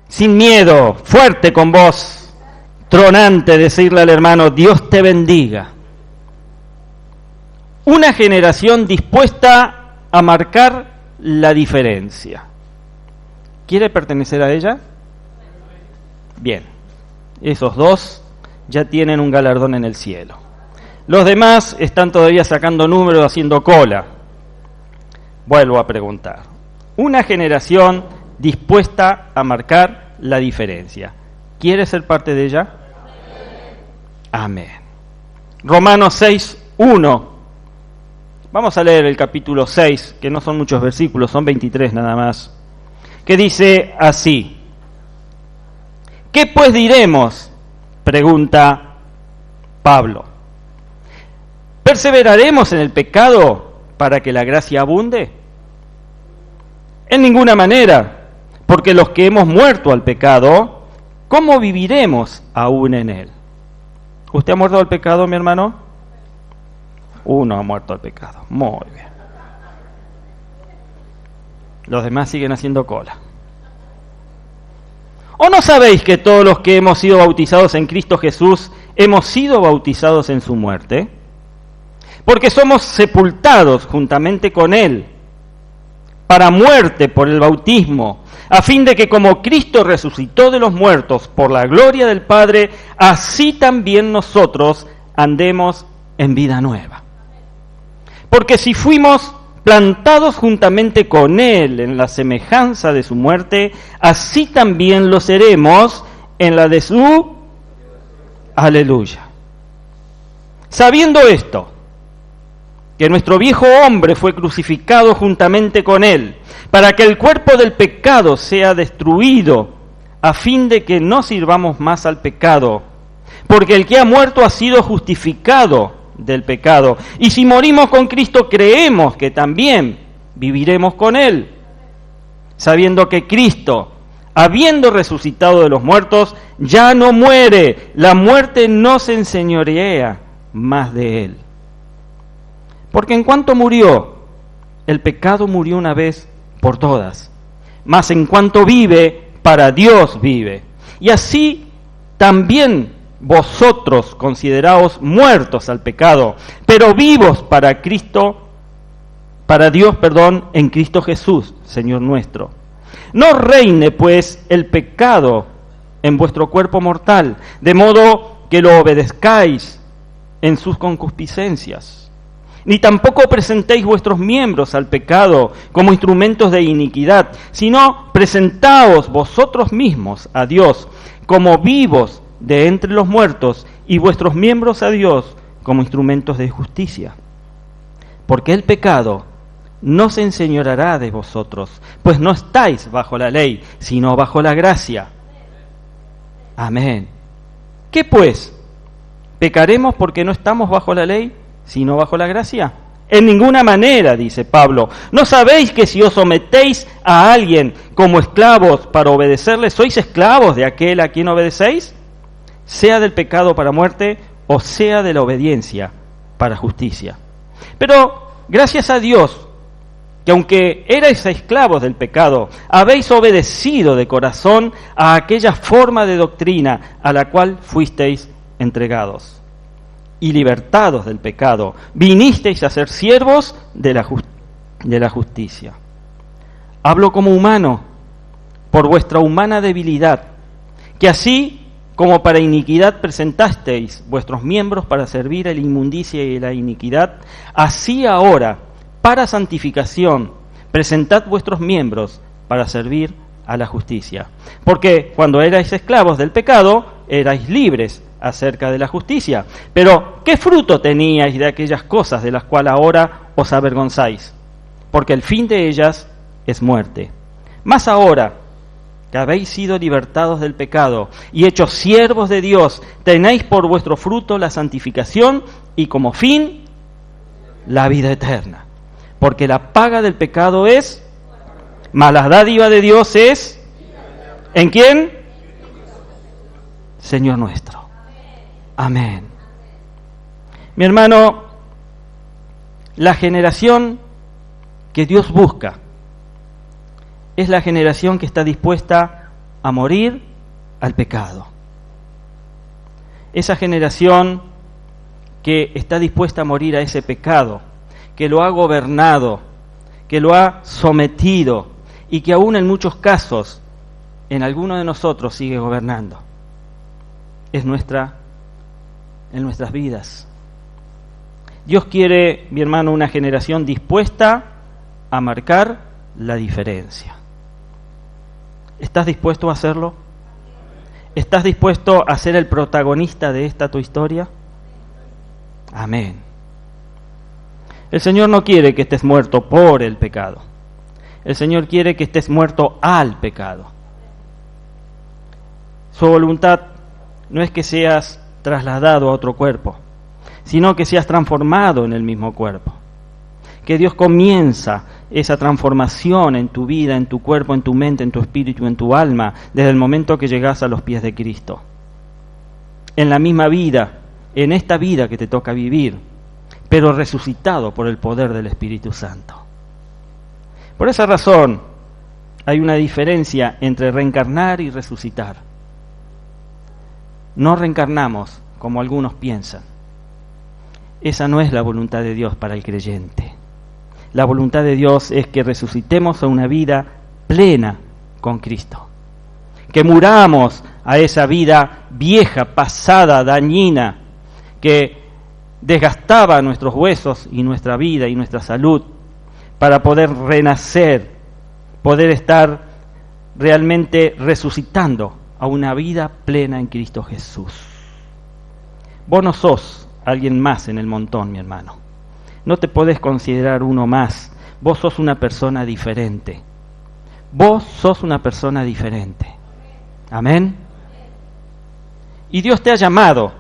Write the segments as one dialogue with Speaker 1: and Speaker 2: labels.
Speaker 1: sin miedo, fuerte con voz tronante, decirle al hermano: Dios te bendiga. Una generación dispuesta a marcar la diferencia. ¿Quiere pertenecer a ella? Bien, esos dos ya tienen un galardón en el cielo. Los demás están todavía sacando números, haciendo cola. Vuelvo a preguntar. Una generación dispuesta a marcar la diferencia. ¿Quiere ser parte de ella? Amén. Romanos 6:1. Vamos a leer el capítulo 6, que no son muchos versículos, son 23 nada más, que dice así: ¿qué pues diremos?, pregunta Pablo. ¿Perseveraremos en el pecado para que la gracia abunde? En ninguna manera, porque los que hemos muerto al pecado, ¿cómo viviremos aún en él? ¿Usted ha muerto al pecado, mi hermano? Uno ha muerto al pecado. Muy bien. Los demás siguen haciendo cola. ¿O no sabéis que todos los que hemos sido bautizados en Cristo Jesús hemos sido bautizados en su muerte? Porque somos sepultados juntamente con Él para muerte por el bautismo, a fin de que como Cristo resucitó de los muertos por la gloria del Padre, así también nosotros andemos en vida nueva. Porque si fuimos plantados juntamente con Él en la semejanza de su muerte, así también lo seremos en la de su aleluya. Sabiendo esto, que nuestro viejo hombre fue crucificado juntamente con Él, para que el cuerpo del pecado sea destruido, a fin de que no sirvamos más al pecado, porque el que ha muerto ha sido justificado del pecado. Y si morimos con Cristo, creemos que también viviremos con Él, sabiendo que Cristo, habiendo resucitado de los muertos, ya no muere, la muerte no se enseñorea más de Él. Porque en cuanto murió, el pecado murió una vez por todas, mas en cuanto vive, para Dios vive. Y así también vosotros consideraos muertos al pecado, pero vivos para Cristo, para Dios, en Cristo Jesús, Señor nuestro. No reine pues el pecado en vuestro cuerpo mortal, de modo que lo obedezcáis en sus concupiscencias. Ni tampoco presentéis vuestros miembros al pecado como instrumentos de iniquidad, sino presentaos vosotros mismos a Dios como vivos de entre los muertos, y vuestros miembros a Dios como instrumentos de justicia. Porque el pecado no se enseñoreará de vosotros, pues no estáis bajo la ley, sino bajo la gracia. Amén. ¿Qué pues? ¿Pecaremos porque no estamos bajo la ley, sino bajo la gracia? En ninguna manera, dice Pablo. ¿No sabéis que si os sometéis a alguien como esclavos para obedecerle, sois esclavos de aquel a quien obedecéis? Sea del pecado para muerte, o sea de la obediencia para justicia. Pero gracias a Dios, que aunque erais esclavos del pecado, habéis obedecido de corazón a aquella forma de doctrina a la cual fuisteis entregados. Y libertados del pecado, vinisteis a ser siervos de la justicia. Hablo como humano, por vuestra humana debilidad, que así como para iniquidad presentasteis vuestros miembros para servir a la inmundicia y a la iniquidad, así ahora, para santificación, presentad vuestros miembros para servir a la justicia. Porque cuando erais esclavos del pecado, erais libres acerca de la justicia. Pero, ¿qué fruto teníais de aquellas cosas de las cuales ahora os avergonzáis? Porque el fin de ellas es muerte. Mas ahora, que habéis sido libertados del pecado y hechos siervos de Dios, tenéis por vuestro fruto la santificación y como fin la vida eterna. Porque la paga del pecado es, mas la dádiva de Dios es, ¿en quién? Señor nuestro. Amén. Mi hermano, la generación que Dios busca es la generación que está dispuesta a morir al pecado. Esa generación que está dispuesta a morir a ese pecado, que lo ha gobernado, que lo ha sometido y que aún en muchos casos, en alguno de nosotros sigue gobernando. Es en nuestras vidas. Dios quiere, mi hermano, una generación dispuesta a marcar la diferencia. ¿Estás dispuesto a hacerlo? ¿Estás dispuesto a ser el protagonista de esta tu historia? Amén. El Señor no quiere que estés muerto por el pecado. El Señor quiere que estés muerto al pecado. Su voluntad no es que seas trasladado a otro cuerpo, sino que seas transformado en el mismo cuerpo. Que Dios comienza esa transformación en tu vida, en tu cuerpo, en tu mente, en tu espíritu, en tu alma, desde el momento que llegas a los pies de Cristo. En la misma vida, en esta vida que te toca vivir, pero resucitado por el poder del Espíritu Santo. Por esa razón, hay una diferencia entre reencarnar y resucitar. No reencarnamos como algunos piensan. Esa no es la voluntad de Dios para el creyente. La voluntad de Dios es que resucitemos a una vida plena con Cristo. Que muramos a esa vida vieja, pasada, dañina, que desgastaba nuestros huesos y nuestra vida y nuestra salud, para poder renacer, poder estar realmente resucitando a una vida plena en Cristo Jesús. Vos no sos alguien más en el montón, mi hermano. No te podés considerar uno más. Vos sos una persona diferente. Vos sos una persona diferente. Amén. Y Dios te ha llamado.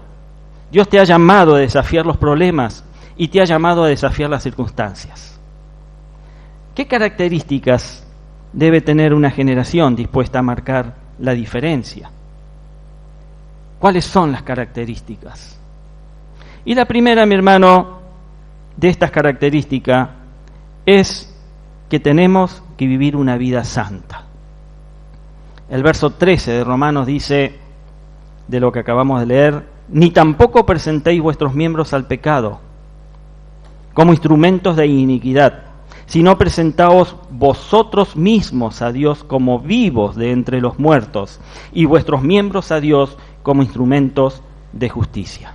Speaker 1: Dios te ha llamado a desafiar los problemas y te ha llamado a desafiar las circunstancias. ¿Qué características debe tener una generación dispuesta a marcar la diferencia? ¿Cuáles son las características? Y la primera, mi hermano, de estas características es que tenemos que vivir una vida santa. El verso 13 de Romanos dice, de lo que acabamos de leer, ni tampoco presentéis vuestros miembros al pecado como instrumentos de iniquidad, sino presentaos vosotros mismos a Dios como vivos de entre los muertos, y vuestros miembros a Dios como instrumentos de justicia.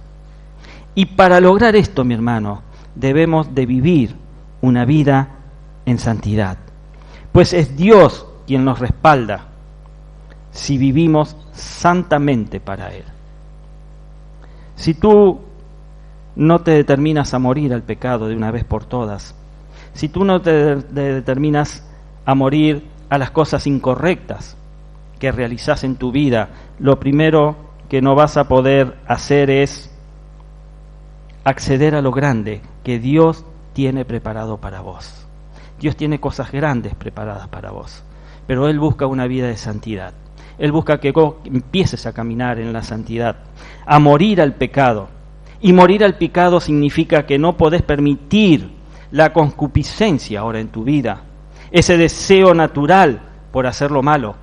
Speaker 1: Y para lograr esto, mi hermano, debemos de vivir una vida en santidad, pues es Dios quien nos respalda si vivimos santamente para Él. Si tú no te determinas a morir al pecado de una vez por todas, si tú no te determinas a morir a las cosas incorrectas que realizás en tu vida, lo primero que no vas a poder hacer es acceder a lo grande que Dios tiene preparado para vos. Dios tiene cosas grandes preparadas para vos, pero Él busca una vida de santidad. Él busca que vos empieces a caminar en la santidad, a morir al pecado. Y morir al pecado significa que no podés permitir la concupiscencia ahora en tu vida, ese deseo natural por hacer lo malo.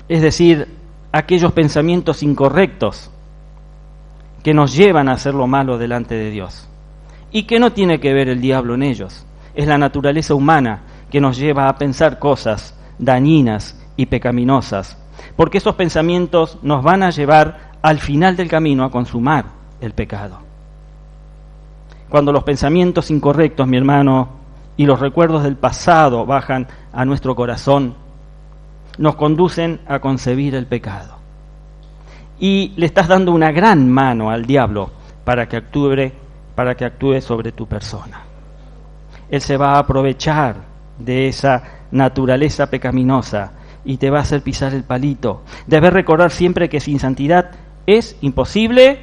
Speaker 1: Es decir, aquellos pensamientos incorrectos que nos llevan a hacer lo malo delante de Dios. Y que no tiene que ver el diablo en ellos. Es la naturaleza humana que nos lleva a pensar cosas dañinas y pecaminosas. Porque esos pensamientos nos van a llevar al final del camino a consumar el pecado. Cuando los pensamientos incorrectos, mi hermano, y los recuerdos del pasado bajan a nuestro corazón, nos conducen a concebir el pecado. Y le estás dando una gran mano al diablo para que actúe sobre tu persona. Él se va a aprovechar de esa naturaleza pecaminosa y te va a hacer pisar el palito. Debes recordar siempre que sin santidad es imposible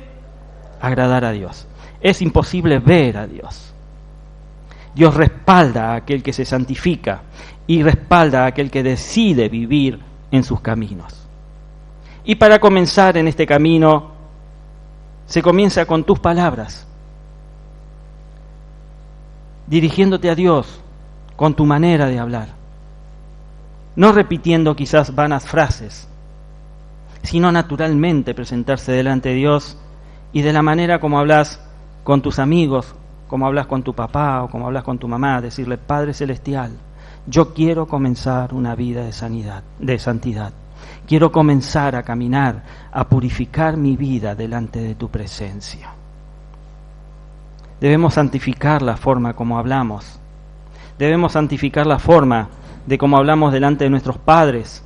Speaker 1: agradar a Dios. Es imposible ver a Dios. Dios respalda a aquel que se santifica y respalda a aquel que decide vivir en sus caminos. Y para comenzar en este camino, se comienza con tus palabras, dirigiéndote a Dios con tu manera de hablar. no repitiendo quizás vanas frases, sino naturalmente presentarse delante de Dios y de la manera como hablas con tus amigos, como hablas con tu papá o como hablas con tu mamá, decirle: Padre Celestial, yo quiero comenzar una vida de santidad. Quiero comenzar a caminar, a purificar mi vida delante de tu presencia. Debemos santificar la forma como hablamos. Debemos santificar la forma de cómo hablamos delante de nuestros padres,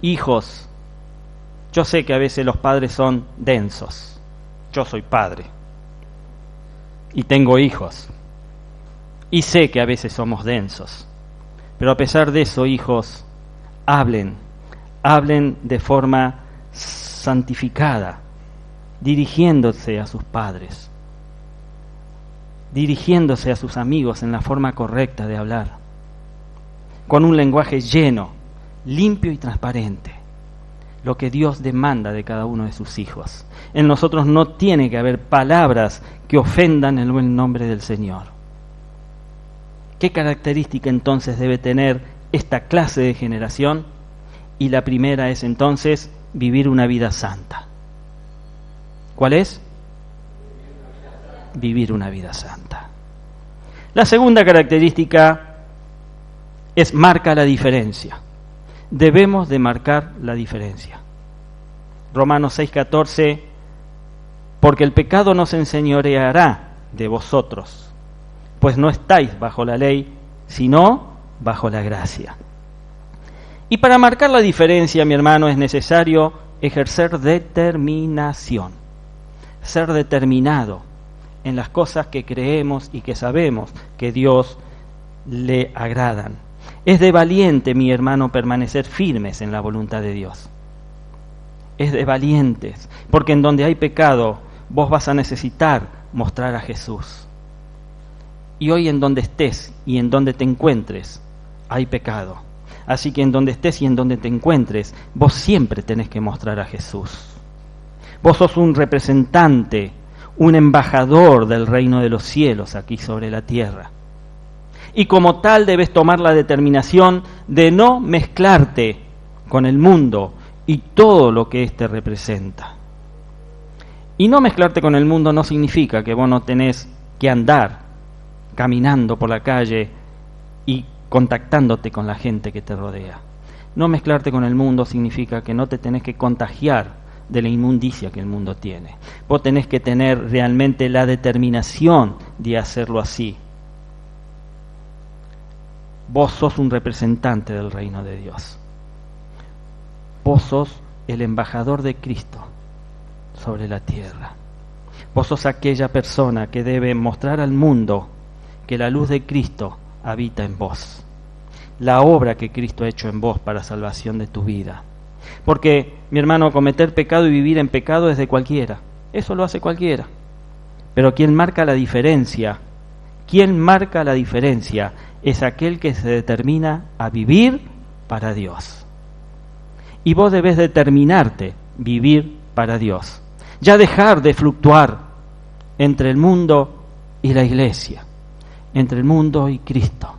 Speaker 1: hijos. Yo sé que a veces los padres son densos. Yo soy padre y tengo hijos. Y sé que a veces somos densos. Pero a pesar de eso, hijos, hablen de forma santificada, dirigiéndose a sus padres, dirigiéndose a sus amigos en la forma correcta de hablar, con un lenguaje lleno, limpio y transparente, lo que Dios demanda de cada uno de sus hijos. En nosotros no tiene que haber palabras que ofendan el buen nombre del Señor. ¿Qué característica entonces debe tener esta clase de generación? Y la primera es entonces vivir una vida santa. ¿Cuál es? Vivir una vida santa. La segunda característica es marca la diferencia. Debemos de marcar la diferencia. Romanos 6:14, porque el pecado no se enseñoreará de vosotros, pues no estáis bajo la ley, sino bajo la gracia. Y para marcar la diferencia, mi hermano, es necesario ejercer determinación, ser determinado en las cosas que creemos y que sabemos que Dios le agradan. Es de valiente, mi hermano, permanecer firmes en la voluntad de Dios. Es de valientes, porque en donde hay pecado, vos vas a necesitar mostrar a Jesús. Y hoy en donde estés y en donde te encuentres, hay pecado. Así que en donde estés y en donde te encuentres, vos siempre tenés que mostrar a Jesús. Vos sos un representante, un embajador del reino de los cielos aquí sobre la tierra. Y como tal debes tomar la determinación de no mezclarte con el mundo y todo lo que éste representa. Y no mezclarte con el mundo no significa que vos no tenés que andar caminando por la calle y contactándote con la gente que te rodea. No mezclarte con el mundo significa que no te tenés que contagiar de la inmundicia que el mundo tiene. Vos tenés que tener realmente la determinación de hacerlo así. Vos sos un representante del reino de Dios. Vos sos el embajador de Cristo sobre la tierra. Vos sos aquella persona que debe mostrar al mundo que la luz de Cristo habita en vos. La obra que Cristo ha hecho en vos para salvación de tu vida. Porque, mi hermano, cometer pecado y vivir en pecado es de cualquiera. Eso lo hace cualquiera. Pero quien marca la diferencia, es aquel que se determina a vivir para Dios. Y vos debés determinarte vivir para Dios. Ya dejar de fluctuar entre el mundo y la iglesia, entre el mundo y Cristo.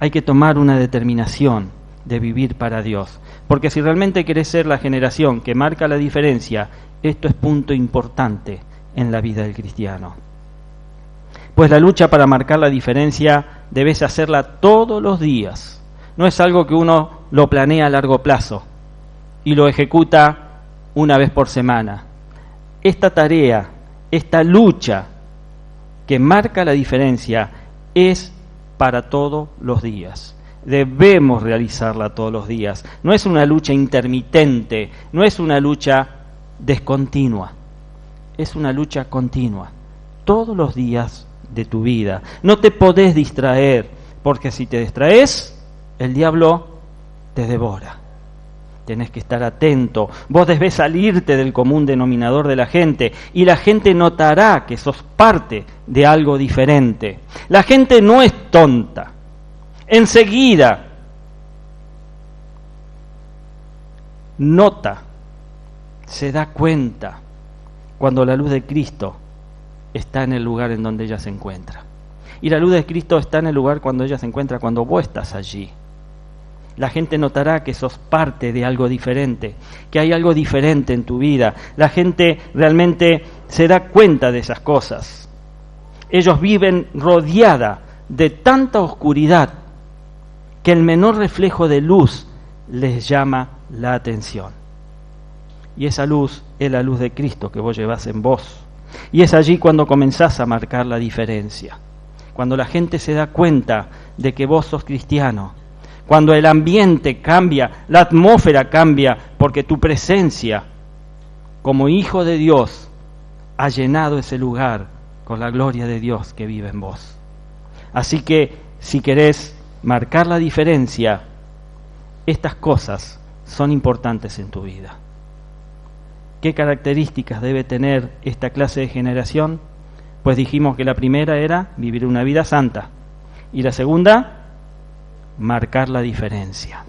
Speaker 1: Hay que tomar una determinación de vivir para Dios. Porque si realmente querés ser la generación que marca la diferencia, esto es punto importante en la vida del cristiano. Pues la lucha para marcar la diferencia debes hacerla todos los días. No es algo que uno lo planea a largo plazo y lo ejecuta una vez por semana. Esta tarea, esta lucha que marca la diferencia es para todos los días. Debemos realizarla todos los días. No es una lucha intermitente, no es una lucha descontinua, es una lucha continua, todos los días de tu vida. No te podés distraer, porque si te distraes, el diablo te devora. Tenés que estar atento. Vos debés salirte del común denominador de la gente, y la gente notará que sos parte de algo diferente. La gente no es tonta. Enseguida nota, se da cuenta cuando la luz de Cristo está en el lugar en donde ella se encuentra. Y la luz de Cristo está en el lugar cuando ella se encuentra, cuando vos estás allí. La gente notará que sos parte de algo diferente, que hay algo diferente en tu vida. La gente realmente se da cuenta de esas cosas. Ellos viven rodeada de tanta oscuridad que el menor reflejo de luz les llama la atención. Y esa luz es la luz de Cristo que vos llevás en vos. Y es allí cuando comenzás a marcar la diferencia. Cuando la gente se da cuenta de que vos sos cristiano. Cuando el ambiente cambia, la atmósfera cambia, porque tu presencia como hijo de Dios ha llenado ese lugar con la gloria de Dios que vive en vos. Así que si querés marcar la diferencia, estas cosas son importantes en tu vida. ¿Qué características debe tener esta clase de generación? Pues dijimos que la primera era vivir una vida santa y la segunda, marcar la diferencia.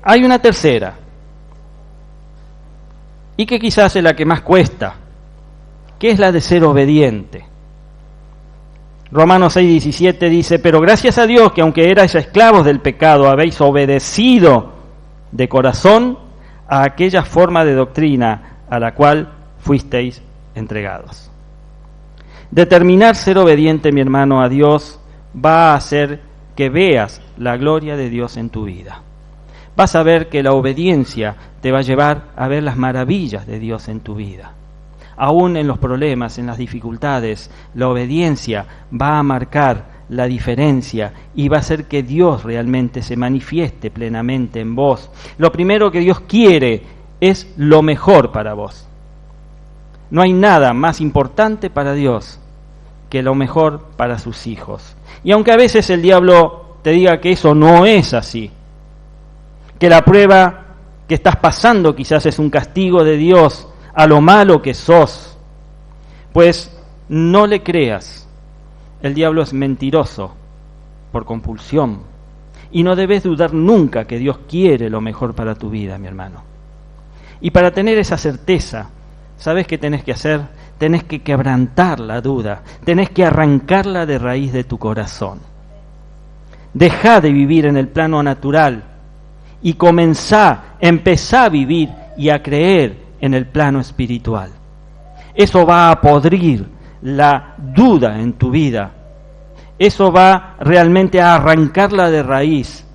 Speaker 1: Hay una tercera, y que quizás es la que más cuesta, que es la de ser obediente. Romanos 6:17 dice: pero gracias a Dios que aunque erais esclavos del pecado, habéis obedecido de corazón a aquella forma de doctrina a la cual fuisteis entregados. Determinar ser obediente, mi hermano, a Dios va a hacer que veas la gloria de Dios en tu vida. Vas a ver que la obediencia te va a llevar a ver las maravillas de Dios en tu vida. Aún en los problemas, en las dificultades, la obediencia va a marcar la diferencia y va a hacer que Dios realmente se manifieste plenamente en vos. Lo primero que Dios quiere es lo mejor para vos. No hay nada más importante para Dios que lo mejor para sus hijos. Y aunque a veces el diablo te diga que eso no es así, que la prueba que estás pasando quizás es un castigo de Dios a lo malo que sos, pues no le creas. El diablo es mentiroso por compulsión y no debes dudar nunca que Dios quiere lo mejor para tu vida, mi hermano. Y para tener esa certeza, ¿sabes qué tenés que hacer? Tenés que quebrantar la duda, tenés que arrancarla de raíz de tu corazón. Dejá de vivir en el plano natural y empezá a vivir y a creer en el plano espiritual. Eso va a podrir la duda en tu vida. Eso va realmente a arrancarla de raíz.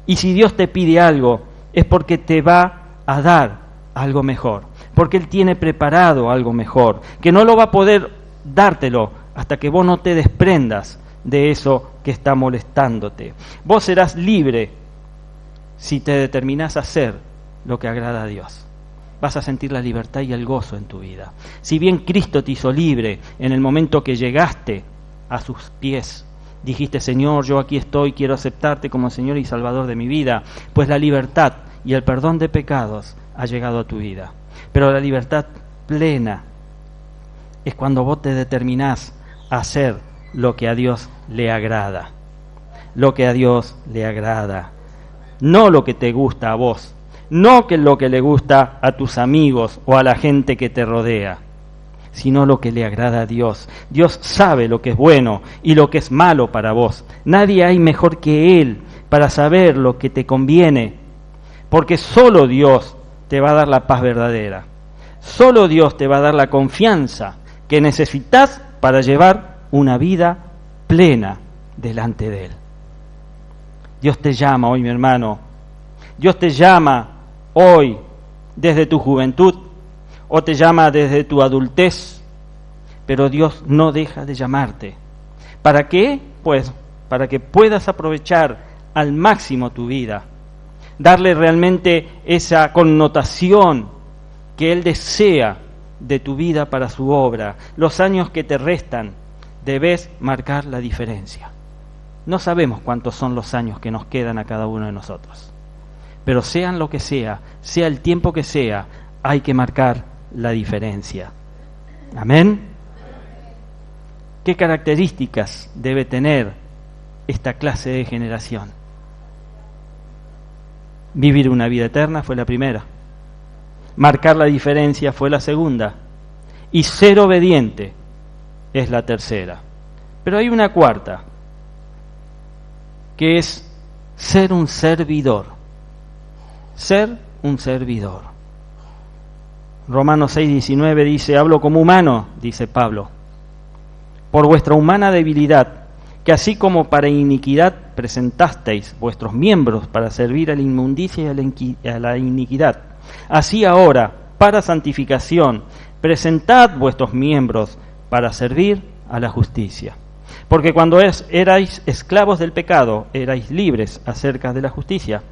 Speaker 1: Y si Dios te pide algo, es porque te va a dar algo mejor, porque Él tiene preparado algo mejor, que no lo va a poder dártelo hasta que vos no te desprendas de eso que está molestándote. Vos serás libre si te determinás a hacer lo que agrada a Dios. Vas a sentir la libertad y el gozo en tu vida. Si bien Cristo te hizo libre en el momento que llegaste a sus pies, dijiste: Señor, yo aquí estoy, quiero aceptarte como Señor y Salvador de mi vida, pues la libertad y el perdón de pecados ha llegado a tu vida. Pero la libertad plena es cuando vos te determinás a hacer lo que a Dios le agrada. Lo que a Dios le agrada. No lo que te gusta a vos. No que lo que le gusta a tus amigos o a la gente que te rodea, sino lo que le agrada a Dios. Dios sabe lo que es bueno y lo que es malo para vos. Nadie hay mejor que Él para saber lo que te conviene, porque solo Dios te va a dar la paz verdadera. Solo Dios te va a dar la confianza que necesitas para llevar una vida plena delante de Él. Dios te llama hoy, mi hermano. Dios te llama hoy desde tu juventud o te llama desde tu adultez, pero Dios no deja de llamarte. ¿Para qué? Pues para que puedas aprovechar al máximo tu vida, darle realmente esa connotación que Él desea de tu vida para su obra. Los años que te restan, debes marcar la diferencia. No sabemos cuántos son los años que nos quedan a cada uno de nosotros, pero sean lo que sea el tiempo que sea, hay que marcar la diferencia. ¿Amén? ¿Qué características debe tener esta clase de generación? Vivir una vida eterna fue la primera. Marcar la diferencia fue la segunda. Y ser obediente es la tercera. Pero hay una cuarta, que es ser un servidor. Ser un servidor. Romanos 6:19 dice, hablo como humano, dice Pablo, por vuestra humana debilidad, que así como para iniquidad presentasteis vuestros miembros para servir a la inmundicia y a la iniquidad, así ahora, para santificación, presentad vuestros miembros para servir a la justicia. Porque cuando erais esclavos del pecado, erais libres acerca de la justicia.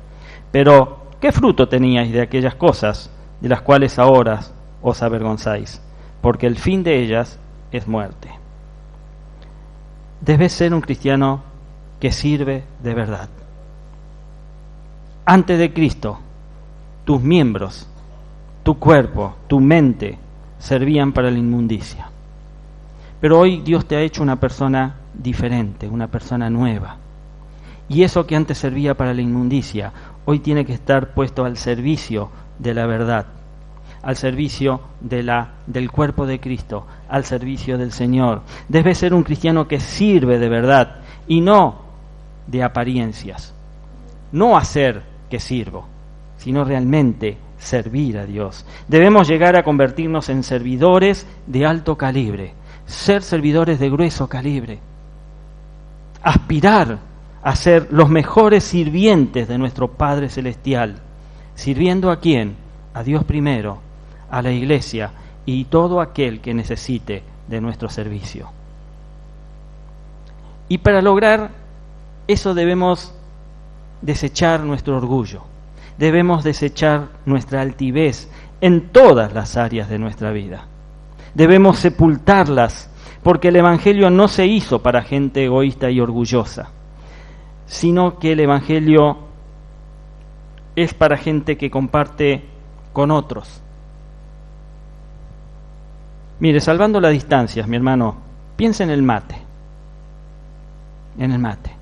Speaker 1: Pero, ¿qué fruto teníais de aquellas cosas de las cuales ahora os avergonzáis? Porque el fin de ellas es muerte. Debes ser un cristiano que sirve de verdad. Antes de Cristo, tus miembros, tu cuerpo, tu mente, servían para la inmundicia. Pero hoy Dios te ha hecho una persona diferente, una persona nueva. Y eso que antes servía para la inmundicia, hoy tiene que estar puesto al servicio de la verdad, al servicio del cuerpo de Cristo, al servicio del Señor. Debes ser un cristiano que sirve de verdad y no de apariencias. No hacer que sirvo, sino realmente servir a Dios. Debemos llegar a convertirnos en servidores de alto calibre, ser servidores de grueso calibre, aspirar a ser los mejores sirvientes de nuestro Padre Celestial. ¿Sirviendo a quién? A Dios primero, a la iglesia y todo aquel que necesite de nuestro servicio. Y para lograr eso debemos desechar nuestro orgullo, debemos desechar nuestra altivez en todas las áreas de nuestra vida. Debemos sepultarlas, porque el Evangelio no se hizo para gente egoísta y orgullosa, sino que el Evangelio es para gente que comparte con otros. Mire, salvando las distancias, mi hermano, piensa en el mate. En el mate.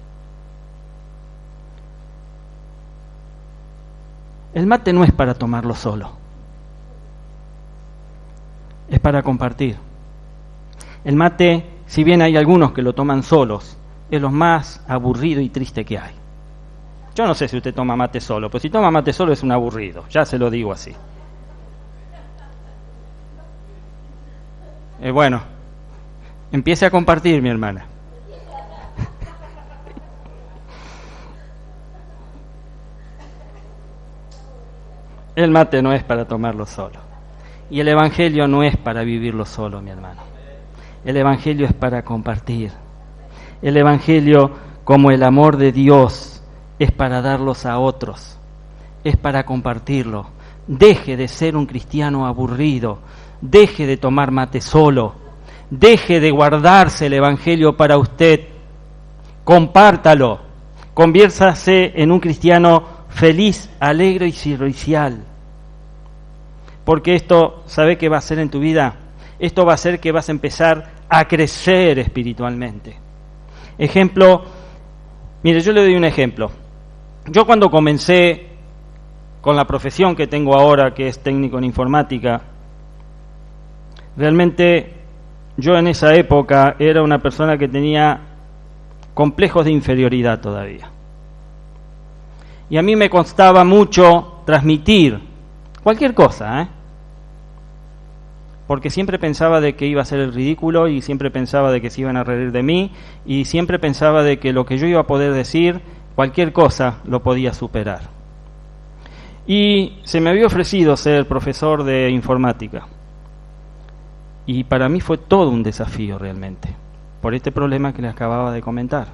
Speaker 1: El mate no es para tomarlo solo, es para compartir. El mate, si bien hay algunos que lo toman solos, es lo más aburrido y triste que hay. Yo no sé si usted toma mate solo, pues si toma mate solo es un aburrido, ya se lo digo así. Bueno, empiece a compartir, mi hermana. El mate no es para tomarlo solo. Y el Evangelio no es para vivirlo solo, mi hermano. El Evangelio es para compartir. El Evangelio, como el amor de Dios, es para darlos a otros. Es para compartirlo. Deje de ser un cristiano aburrido. Deje de tomar mate solo. Deje de guardarse el Evangelio para usted. Compártalo. Conviértase en un cristiano feliz, alegre y servicial. Porque esto, ¿sabe qué va a hacer en tu vida? Esto va a hacer que vas a empezar a crecer espiritualmente. Ejemplo, mire, yo le doy un ejemplo. Yo cuando comencé con la profesión que tengo ahora, que es técnico en informática, realmente yo en esa época era una persona que tenía complejos de inferioridad todavía. Y a mí me costaba mucho transmitir cualquier cosa, porque siempre pensaba de que iba a ser el ridículo y siempre pensaba de que se iban a reír de mí y siempre pensaba de que lo que yo iba a poder decir, cualquier cosa lo podía superar. Y se me había ofrecido ser profesor de informática y para mí fue todo un desafío realmente, por este problema que les acababa de comentar.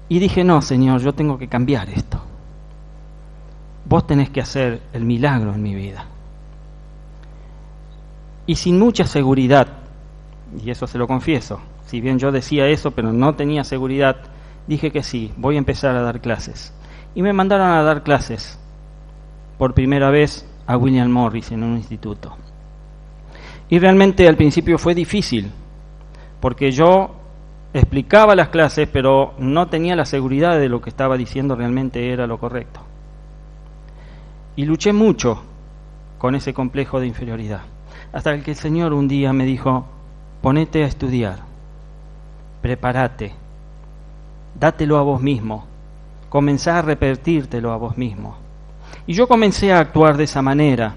Speaker 1: Y dije, no, Señor, yo tengo que cambiar esto. Vos tenés que hacer el milagro en mi vida. Y sin mucha seguridad, y eso se lo confieso, si bien yo decía eso, pero no tenía seguridad, dije que sí, voy a empezar a dar clases. Y me mandaron a dar clases por primera vez a William Morris en un instituto. Y realmente al principio fue difícil, porque yo explicaba las clases, pero no tenía la seguridad de lo que estaba diciendo realmente era lo correcto. Y luché mucho con ese complejo de inferioridad, hasta que el Señor un día me dijo, ponete a estudiar, prepárate, dátelo a vos mismo, comenzá a repetírtelo a vos mismo. Y yo comencé a actuar de esa manera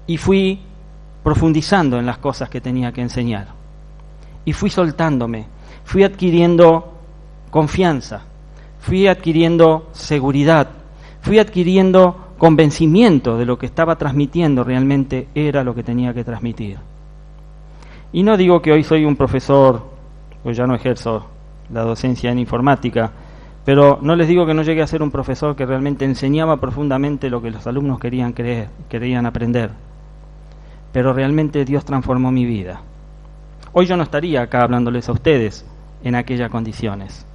Speaker 1: y fui profundizando en las cosas que tenía que enseñar. Y fui soltándome, fui adquiriendo confianza, fui adquiriendo seguridad, fui adquiriendo convencimiento de lo que estaba transmitiendo realmente era lo que tenía que transmitir. Y no digo que hoy soy un profesor, pues ya no ejerzo la docencia en informática, pero no les digo que no llegué a ser un profesor que realmente enseñaba profundamente lo que los alumnos querían creer, querían aprender. Pero realmente Dios transformó mi vida. Hoy yo no estaría acá hablándoles a ustedes en aquellas condiciones.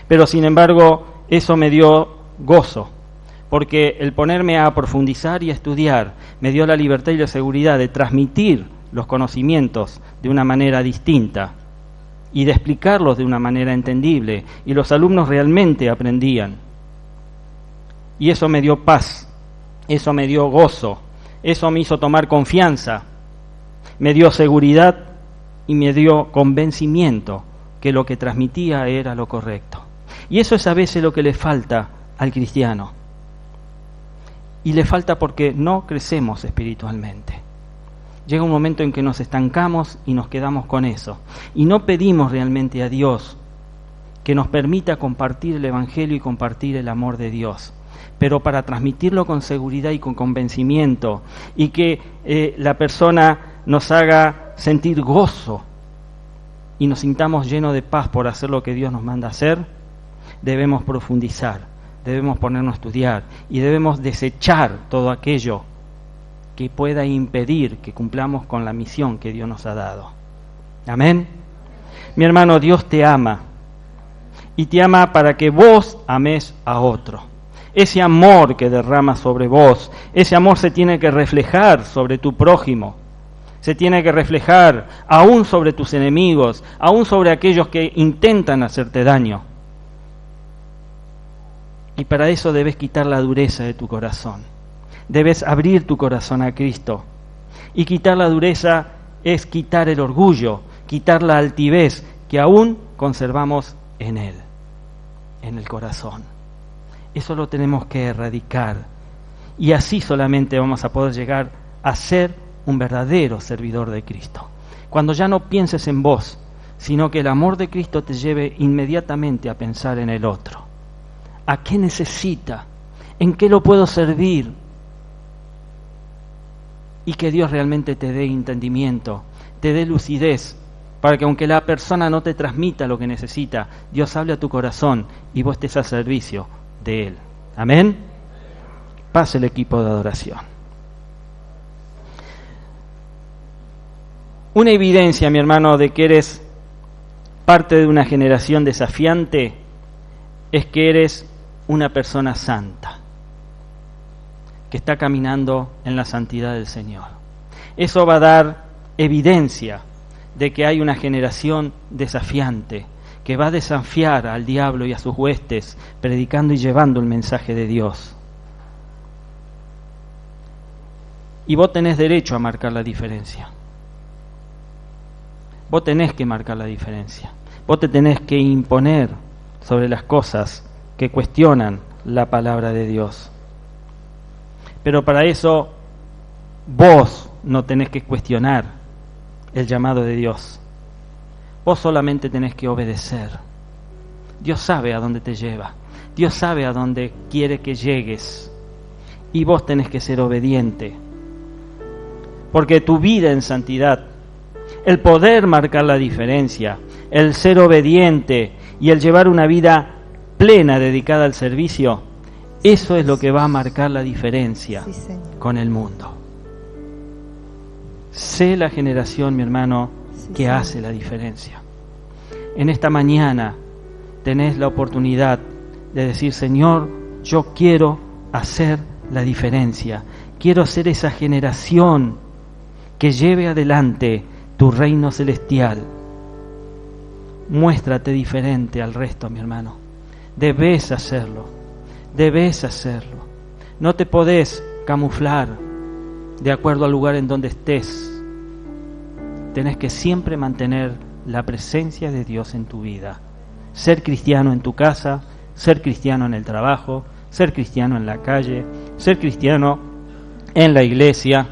Speaker 1: Pero sin embargo, eso me dio gozo, porque el ponerme a profundizar y a estudiar me dio la libertad y la seguridad de transmitir los conocimientos de una manera distinta y de explicarlos de una manera entendible, y los alumnos realmente aprendían. Y eso me dio paz, eso me dio gozo, eso me hizo tomar confianza, me dio seguridad y me dio convencimiento que lo que transmitía era lo correcto. Y eso es a veces lo que le falta al cristiano. Y le falta porque no crecemos espiritualmente. Llega un momento en que nos estancamos y nos quedamos con eso. Y no pedimos realmente a Dios que nos permita compartir el Evangelio y compartir el amor de Dios. Pero para transmitirlo con seguridad y con convencimiento, y que la persona nos haga sentir gozo y nos sintamos llenos de paz por hacer lo que Dios nos manda hacer, debemos profundizar, debemos ponernos a estudiar y debemos desechar todo aquello que pueda impedir que cumplamos con la misión que Dios nos ha dado. Amén. Mi hermano, Dios te ama y te ama para que vos ames a otro. Ese amor que derrama sobre vos, ese amor se tiene que reflejar sobre tu prójimo, se tiene que reflejar aún sobre tus enemigos, aún sobre aquellos que intentan hacerte daño. Y para eso debes quitar la dureza de tu corazón. Debes abrir tu corazón a Cristo. Y quitar la dureza es quitar el orgullo, quitar la altivez que aún conservamos en Él, en el corazón. Eso lo tenemos que erradicar. Y así solamente vamos a poder llegar a ser un verdadero servidor de Cristo. Cuando ya no pienses en vos, sino que el amor de Cristo te lleve inmediatamente a pensar en el otro. ¿A qué necesita? ¿En qué lo puedo servir? Y que Dios realmente te dé entendimiento, te dé lucidez, para que aunque la persona no te transmita lo que necesita, Dios hable a tu corazón y vos estés a servicio de Él. Amén. Pase el equipo de adoración. Una evidencia, mi hermano, de que eres parte de una generación desafiante es que eres una persona santa, que está caminando en la santidad del Señor. Eso va a dar evidencia de que hay una generación desafiante, que va a desafiar al diablo y a sus huestes, predicando y llevando el mensaje de Dios. Y vos tenés derecho a marcar la diferencia. Vos tenés que marcar la diferencia. Vos te tenés que imponer sobre las cosas que cuestionan la palabra de Dios. Pero para eso vos no tenés que cuestionar el llamado de Dios. Vos solamente tenés que obedecer. Dios sabe a dónde te lleva. Dios sabe a dónde quiere que llegues. Y vos tenés que ser obediente. Porque tu vida en santidad, el poder marcar la diferencia, el ser obediente y el llevar una vida plena dedicada al servicio, eso es lo que va a marcar la diferencia con el mundo. Sé la generación, mi hermano, que hace la diferencia. En esta mañana tenés la oportunidad de decir: Señor, yo quiero hacer la diferencia. Quiero ser esa generación que lleve adelante tu reino celestial. Muéstrate diferente al resto, mi hermano. Debes hacerlo. Debes hacerlo. No te podés camuflar de acuerdo al lugar en donde estés. Tenés que siempre mantener la presencia de Dios en tu vida. ser cristiano en tu casa, ser cristiano en el trabajo, ser cristiano en la calle, ser cristiano en la iglesia,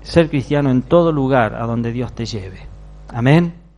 Speaker 1: ser cristiano en todo lugar a donde Dios te lleve. Amén.